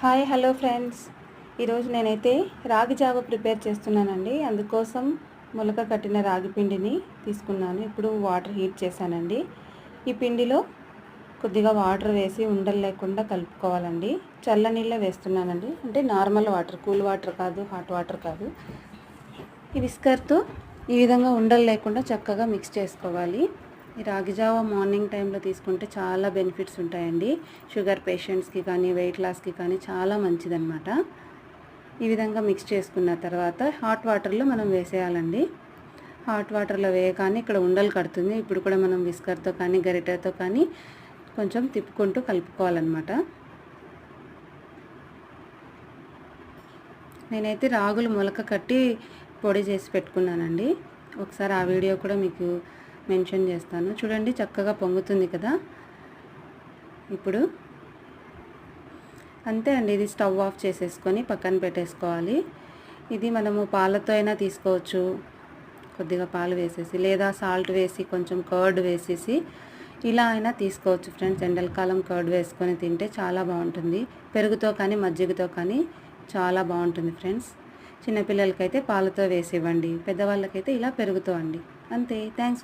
Hi hello friends, ఈరోజు నేనైతే రాగి జావ ప్రిపేర్ చేస్తున్నానండి. అందుకోసం మొలక కట్టిన రాగి పిండిని తీసుకున్నాను. ఇప్పుడు వాటర్ హీట్ చేశానండి. ఈ పిండిలో కొద్దిగా వాటర్ వేసి ఉండలు లేకుండా కలుపుకోవాలండి. చల్ల నీళ్ళే వేస్తున్నానండి, అంటే నార్మల్ వాటర్, కూల్ వాటర్ కాదు, హాట్ వాటర్ కాదు. ఈ విస్కర్తో ఈ విధంగా ఉండలు లేకుండా చక్కగా మిక్స్ చేసుకోవాలి. ఈ రాగి జావ మార్నింగ్ టైంలో తీసుకుంటే చాలా బెనిఫిట్స్ ఉంటాయండి. షుగర్ పేషెంట్స్కి కానీ, వెయిట్ లాస్కి కానీ చాలా మంచిదన్నమాట. ఈ విధంగా మిక్స్ చేసుకున్న తర్వాత హాట్ వాటర్లో మనం వేసేయాలండి. హాట్ వాటర్లో వేయగానే ఇక్కడ ఉండలు కడుతుంది. ఇప్పుడు కూడా మనం విస్కర్తో కానీ, గరిటెతో కానీ కొంచెం తిప్పుకుంటూ కలుపుకోవాలన్నమాట. నేనైతే రాగులు మొలక కట్టి పొడి చేసి పెట్టుకున్నానండి. ఒకసారి ఆ వీడియో కూడా మీకు మెన్షన్ చేస్తాను. చూడండి, చక్కగా పొంగుతుంది కదా. ఇప్పుడు అంతే అండి, ఇది స్టవ్ ఆఫ్ చేసేసుకొని పక్కన పెట్టేసుకోవాలి. ఇది మనము పాలతో అయినా తీసుకోవచ్చు, కొద్దిగా పాలు వేసేసి, లేదా సాల్ట్ వేసి కొంచెం కర్డ్ వేసేసి ఇలా అయినా తీసుకోవచ్చు ఫ్రెండ్స్. ఎండలకాలం కర్డ్ వేసుకొని తింటే చాలా బాగుంటుంది. పెరుగుతో కానీ మజ్జిగతో కానీ చాలా బాగుంటుంది ఫ్రెండ్స్. చిన్నపిల్లలకైతే పాలతో వేసి ఇవ్వండి, పెద్దవాళ్ళకైతే ఇలా పెరుగుతో అండి. అంతే. థ్యాంక్స్.